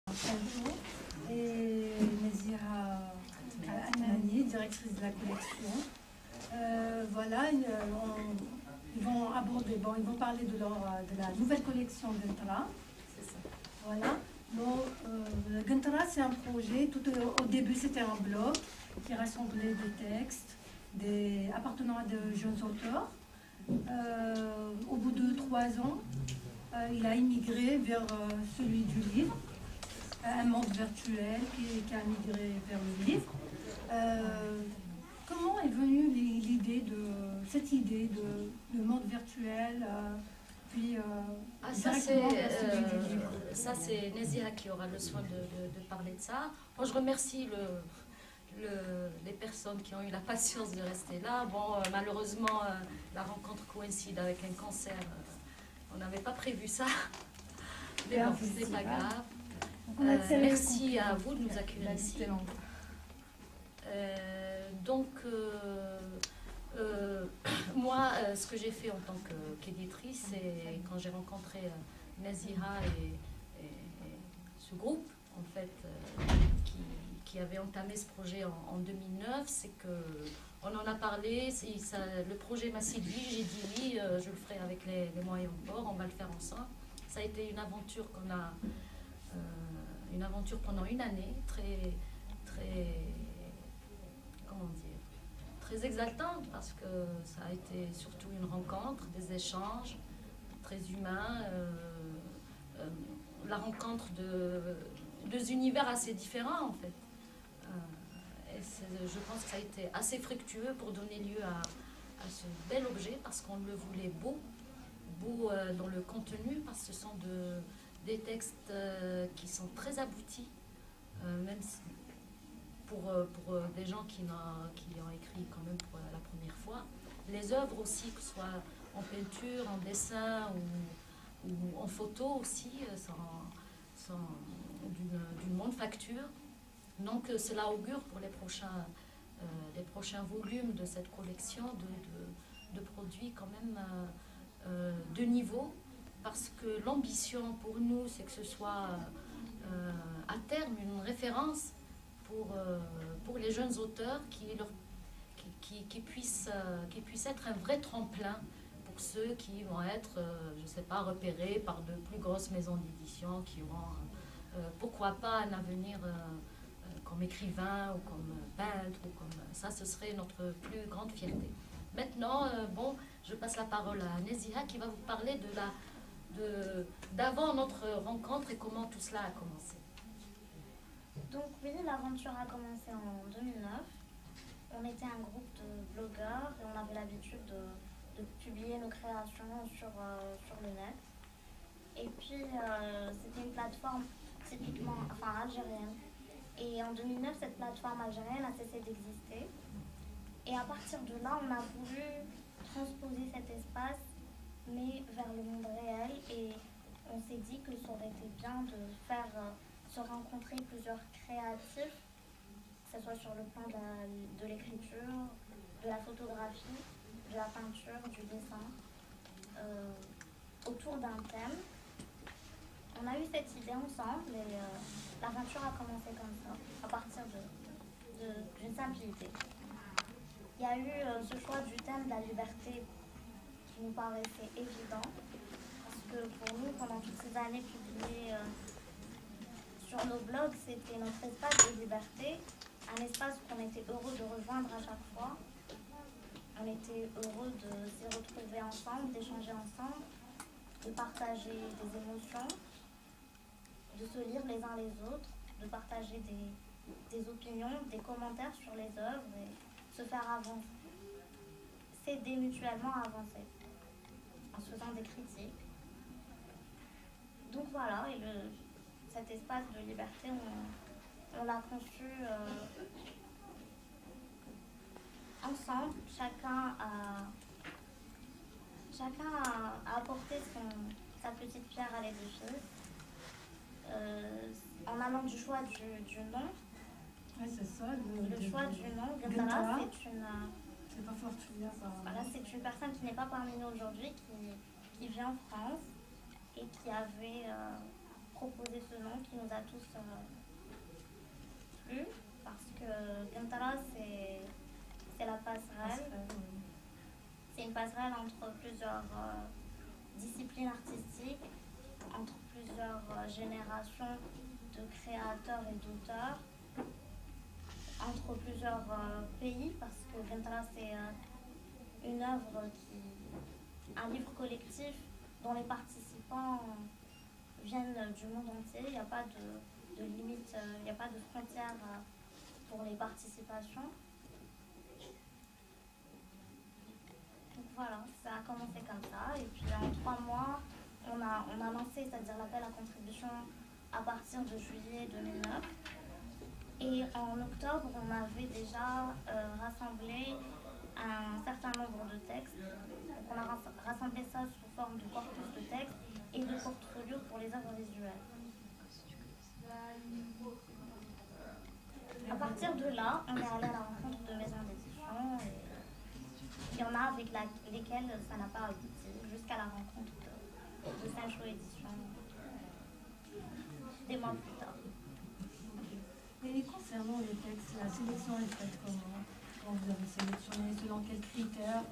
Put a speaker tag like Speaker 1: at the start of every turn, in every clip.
Speaker 1: Bonjour, et Nazira Anani, directrice de la collection. Voilà, ils vont aborder, ils vont parler de la nouvelle collection Guntara. Voilà. Bon, Guntara, c'est un projet, au début c'était un blog qui rassemblait des textes appartenant à de jeunes auteurs. Au bout de 3 ans, il a immigré vers celui du livre, un monde virtuel qui a migré vers le livre. Comment est venue cette idée de monde virtuel
Speaker 2: ça c'est Nazira qui aura le soin de parler de ça. Moi je remercie les personnes qui ont eu la patience de rester là. Bon, malheureusement, la rencontre coïncide avec un cancer. On n'avait pas prévu ça. Mais bon, c'est pas grave. Merci à vous de nous accueillir ici. Moi, ce que j'ai fait en tant qu'éditrice, c'est quand j'ai rencontré Nazira et ce groupe, en fait, qui avait entamé ce projet en 2009, c'est qu'on en a parlé, le projet m'a séduit, j'ai dit oui, je le ferai avec les moyens de bord, on va le faire ensemble. Ça a été une aventure une aventure pendant une année, très très exaltante, parce que ça a été surtout une rencontre, des échanges très humains, la rencontre de deux univers assez différents en fait. Je pense que ça a été assez fructueux pour donner lieu à ce bel objet, parce qu'on le voulait beau dans le contenu, parce que ce sont des textes qui sont très aboutis, même si pour des gens qui ont écrit quand même pour la première fois. Les œuvres aussi, que ce soit en peinture, en dessin ou en photo aussi, sont d'une bonne facture. Donc cela augure pour les prochains volumes de cette collection de produits quand même de niveau, parce que l'ambition pour nous, c'est que ce soit à terme une référence pour les jeunes auteurs qui puissent être un vrai tremplin pour ceux qui vont être, je ne sais pas, repérés par de plus grosses maisons d'édition, qui auront, pourquoi pas, un avenir comme écrivain ou comme peintre, ou comme ça, ce serait notre plus grande fierté. Maintenant, je passe la parole à Nazira qui va vous parler d'avant notre rencontre et comment tout cela a commencé.
Speaker 3: Donc oui, l'aventure a commencé en 2009. On était un groupe de blogueurs et on avait l'habitude de publier nos créations sur le net. Et puis c'était une plateforme typiquement algérienne. Et en 2009, cette plateforme algérienne a cessé d'exister. Et à partir de là, on a voulu transposer cet espace, mais vers le monde réel. Et on s'est dit que ça aurait été bien de faire se rencontrer plusieurs créatifs, que ce soit sur le plan de l'écriture, de la photographie, de la peinture, du dessin, autour d'un thème. On a eu cette idée ensemble et l'aventure a commencé comme ça, à partir d'une simple idée. Il y a eu ce choix du thème de la liberté qui nous paraissait évident, parce que pour nous, pendant toutes ces années publiées sur nos blogs, c'était notre espace de liberté, un espace qu'on était heureux de rejoindre à chaque fois. On était heureux de s'y retrouver ensemble, d'échanger ensemble, de partager des émotions, de se lire les uns les autres, de partager des opinions, des commentaires sur les œuvres et se faire avancer, s'aider mutuellement à avancer en se faisant des critiques. Donc voilà, et cet espace de liberté, on l'a conçu ensemble. Chacun a apporté sa petite pierre à l'édifice. En allant du choix du nom.
Speaker 1: Oui, c'est ça.
Speaker 3: Le choix du nom. Guntara,
Speaker 1: c'est pas fortuné.
Speaker 3: Voilà, c'est une personne qui n'est pas parmi nous aujourd'hui, qui vit en France et qui avait proposé ce nom qui nous a tous plu, parce que Gantara, c'est la passerelle. C'est une passerelle entre plusieurs disciplines artistiques, entre plusieurs générations de créateurs et d'auteurs, entre plusieurs pays, parce que Gantara, c'est une œuvre un livre collectif dont les participants viennent du monde entier. Il n'y a pas de limite, il n'y a pas de frontières pour les participations. Donc voilà, ça a commencé comme ça. Et puis en 3 mois, on a lancé, c'est-à-dire l'appel à contribution à partir de juillet 2009. Et en octobre, on avait déjà rassemblé un certain nombre de textes. Donc on a rassemblé ça sous forme de corpus de textes et de portfolio pour les œuvres visuelles. À partir de là, on est allé à la rencontre de maisons d'édition et il y en a avec lesquelles ça n'a pas abouti, jusqu'à la rencontre de Sancho Édition des mois plus tard.
Speaker 1: Et concernant les textes, la sélection est faite comment? Quand vous avez sélectionné, selon quels critères?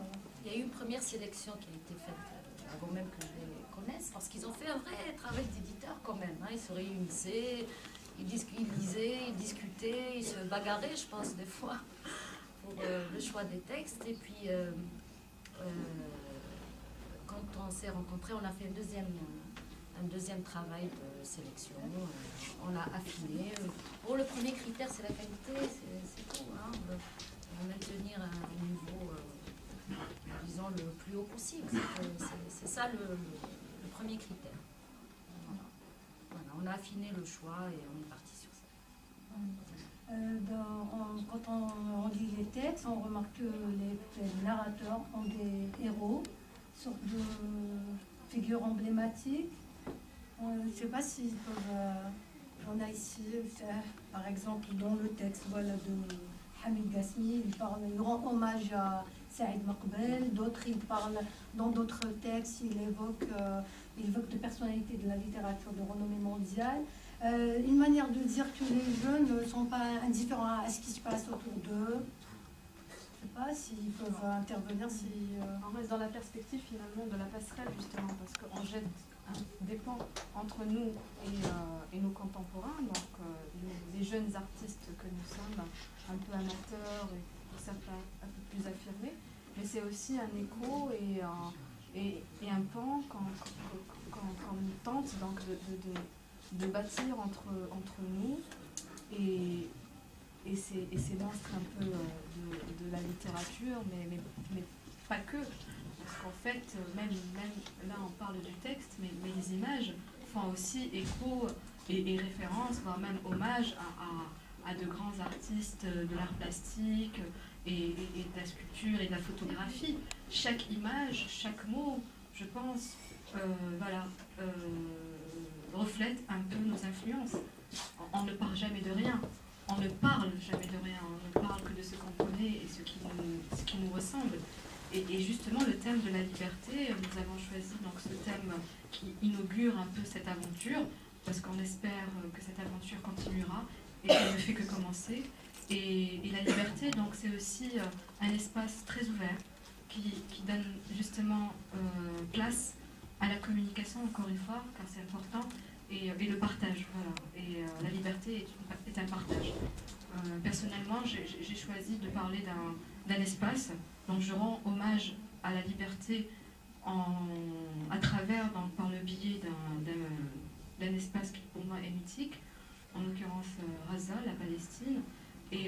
Speaker 2: Il y a eu une première sélection qui a été faite avant même que je les connaisse, parce qu'ils ont fait un vrai travail d'éditeur quand même. Ils se réunissaient, ils lisaient, ils discutaient, ils se bagarraient, je pense, des fois, pour le choix des textes. Et puis, quand on s'est rencontrés, on a fait un deuxième travail de sélection. On l'a affiné. Bon, le premier critère, c'est la qualité, c'est tout. Maintenir un niveau, disons, le plus haut possible. C'est ça le premier critère. Voilà, on a affiné le choix et on est parti sur ça.
Speaker 1: Quand on lit les textes, on remarque que les narrateurs ont des héros, sortes de figures emblématiques. Je ne sais pas s'ils peuvent... on a ici, par exemple, dans le texte voilà, de Hamid Gasmi, il rend hommage à Saïd Maqbel. D'autres, il parle, dans d'autres textes, il évoque des personnalités de la littérature de renommée mondiale. Une manière de dire que les jeunes ne sont pas indifférents à ce qui se passe autour d'eux. Je ne sais pas s'ils peuvent intervenir.
Speaker 4: On reste dans la perspective finalement de la passerelle, justement, parce qu'on jette des ponts entre nous et nos contemporains, donc les jeunes artistes que nous sommes, un peu amateurs et pour certains un peu plus affirmés, mais c'est aussi un écho et un pont qu'on tente donc de bâtir entre nous et ces monstres un peu de la littérature, mais pas que. Parce qu'en fait, même là on parle du texte, mais les images font aussi écho et référence, voire même hommage à de grands artistes de l'art plastique et de la sculpture et de la photographie. Chaque image, chaque mot, je pense, reflète un peu nos influences. On ne parle jamais de rien. On ne parle jamais de rien. On ne parle que de ce qu'on connaît et ce qui nous ressemble. Et justement, le thème de la liberté, nous avons choisi donc ce thème qui inaugure un peu cette aventure, parce qu'on espère que cette aventure continuera et qu'elle ne fait que commencer. Et la liberté, donc, c'est aussi un espace très ouvert qui donne justement place à la communication, encore une fois, car c'est important, et le partage. Voilà. Et la liberté est un partage. Personnellement, j'ai choisi de parler d'un espace. Donc je rends hommage à la liberté à travers, donc, par le biais d'un espace qui pour moi est mythique, en l'occurrence Gaza, la Palestine. Et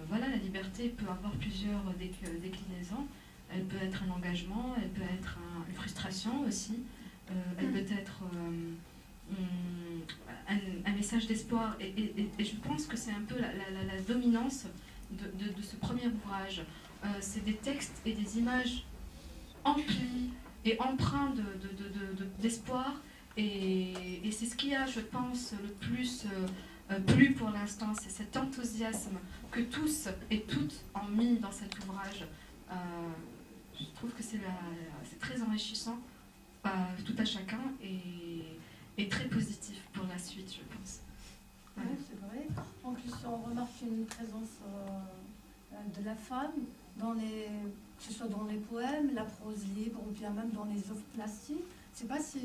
Speaker 4: voilà, la liberté peut avoir plusieurs déclinaisons. Elle peut être un engagement, elle peut être une frustration aussi, elle peut être un message d'espoir. Et je pense que c'est un peu la dominance de ce premier ouvrage. C'est des textes et des images emplis et empreints d'espoir. Et c'est ce qui a, je pense, le plus plu pour l'instant. C'est cet enthousiasme que tous et toutes ont mis dans cet ouvrage. Je trouve que c'est très enrichissant, tout à chacun. et très positif pour la suite, je pense. Voilà.
Speaker 1: Oui, c'est vrai. En plus, on remarque une présence de la femme, que ce soit dans les poèmes, la prose libre ou bien même dans les œuvres plastiques. Je ne sais pas si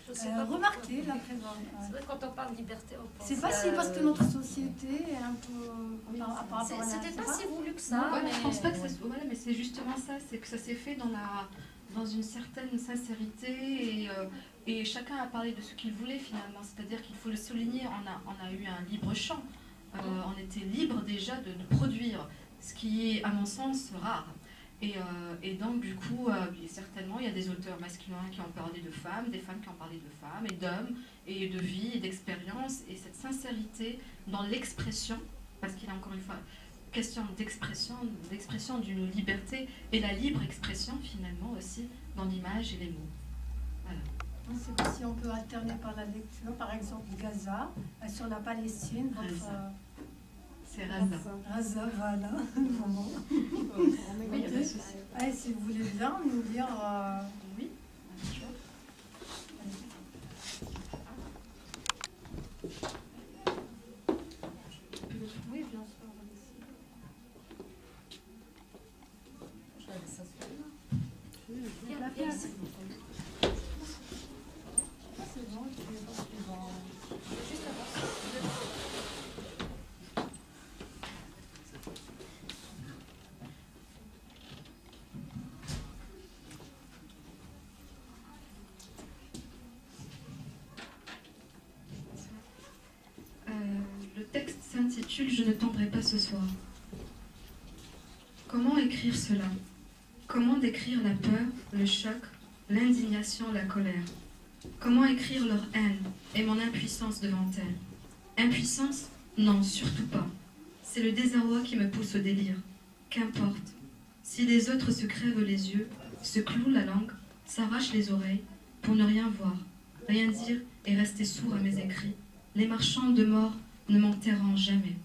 Speaker 2: Je sais pas
Speaker 1: remarquez la présence.
Speaker 2: C'est vrai, quand on parle liberté, on pense.
Speaker 1: C'est pas si parce que notre société est un peu par rapport à la.
Speaker 2: C'était pas si voulu que ça.
Speaker 4: Ouais,
Speaker 2: mais...
Speaker 4: je pense pas que ça soit. Voilà, mais c'est justement ça, c'est que ça s'est fait dans une certaine sincérité et chacun a parlé de ce qu'il voulait finalement. C'est-à-dire qu'il faut le souligner, on a eu un libre champ. On était libre déjà de produire, ce qui est à mon sens rare. Et donc du coup, certainement, il y a des auteurs masculins qui ont parlé de femmes, des femmes qui ont parlé de femmes et d'hommes, et de vie et d'expérience, et cette sincérité dans l'expression, parce qu'il y a encore une fois question d'expression d'une liberté, et la libre expression finalement aussi dans l'image et les mots. Voilà.
Speaker 1: Je ne sais pas si on peut alterner par la lecture, par exemple Gaza, sur la Palestine.
Speaker 4: C'est Raza.
Speaker 1: Raza, voilà. Bon.
Speaker 4: Oui,
Speaker 1: Allez, si vous voulez bien nous lire.
Speaker 4: Oui.
Speaker 1: Oui, bien sûr. On va essayer.
Speaker 2: Je vais laisser ça se faire.
Speaker 1: La place. C'est bon, je vais voir suivant.
Speaker 2: Juste avant.
Speaker 4: Le texte s'intitule « Je ne tomberai pas ce soir ». Comment écrire cela? Comment décrire la peur, le choc, l'indignation, la colère? Comment écrire leur haine et mon impuissance devant elles? Impuissance? Non, surtout pas. C'est le désarroi qui me pousse au délire. Qu'importe. Si les autres se crèvent les yeux, se clouent la langue, s'arrachent les oreilles, pour ne rien voir, rien dire et rester sourd à mes écrits, les marchands de mort ne m'enterreront jamais.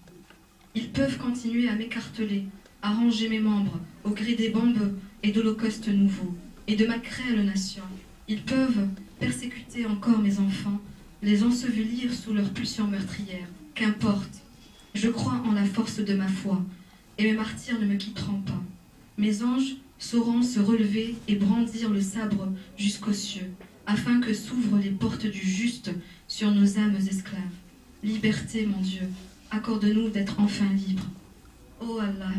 Speaker 4: Ils peuvent continuer à m'écarteler, à ranger mes membres au gré des bombes et d'holocaustes nouveaux, et de ma cruelle nation. Ils peuvent persécuter encore mes enfants, les ensevelir sous leurs pulsions meurtrières. Qu'importe. Je crois en la force de ma foi, et mes martyrs ne me quitteront pas. Mes anges sauront se relever et brandir le sabre jusqu'aux cieux, afin que s'ouvrent les portes du juste sur nos âmes esclaves. Liberté, mon Dieu, accorde-nous d'être enfin libres. Ô Allah,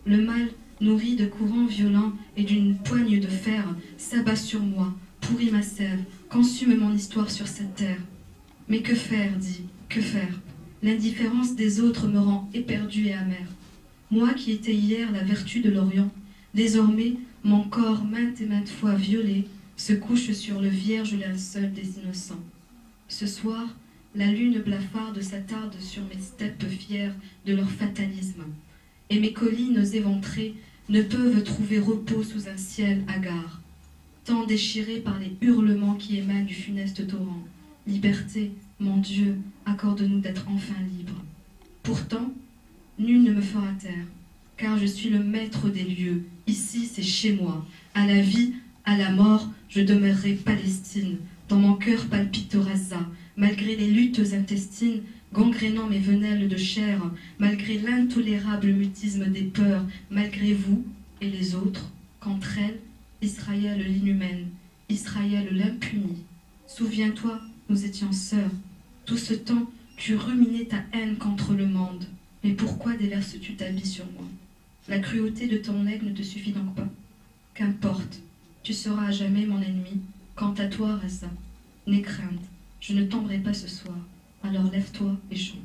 Speaker 4: le mal, nourri de courants violents et d'une poigne de fer, s'abat sur moi, pourrit ma sève, consume mon histoire sur cette terre. Mais que faire, dis, que faire? L'indifférence des autres me rend éperdue et amère. Moi qui étais hier la vertu de l'Orient, désormais, mon corps maintes et maintes fois violé se couche sur le vierge linceul des innocents. Ce soir, la lune blafarde s'attarde sur mes steppes fières de leur fatalisme, et mes collines éventrées ne peuvent trouver repos sous un ciel hagard, tant déchiré par les hurlements qui émanent du funeste torrent. Liberté, mon Dieu, accorde-nous d'être enfin libres. Pourtant, nul ne me fera taire, car je suis le maître des lieux. Ici, c'est chez moi. À la vie, à la mort, je demeurerai Palestine. Dans mon cœur palpite Raza, malgré les luttes intestines, gangrénant mes venelles de chair, malgré l'intolérable mutisme des peurs, malgré vous et les autres, qu'entre elles, Israël l'inhumaine, Israël l'impuni. Souviens-toi, nous étions sœurs. Tout ce temps, tu ruminais ta haine contre le monde. Mais pourquoi déverses-tu ta vie sur moi? La cruauté de ton aigle ne te suffit donc pas? Qu'importe, tu seras à jamais mon ennemi. Quant à toi, Raza, n'aie crainte, je ne tomberai pas ce soir. Alors lève-toi et chante.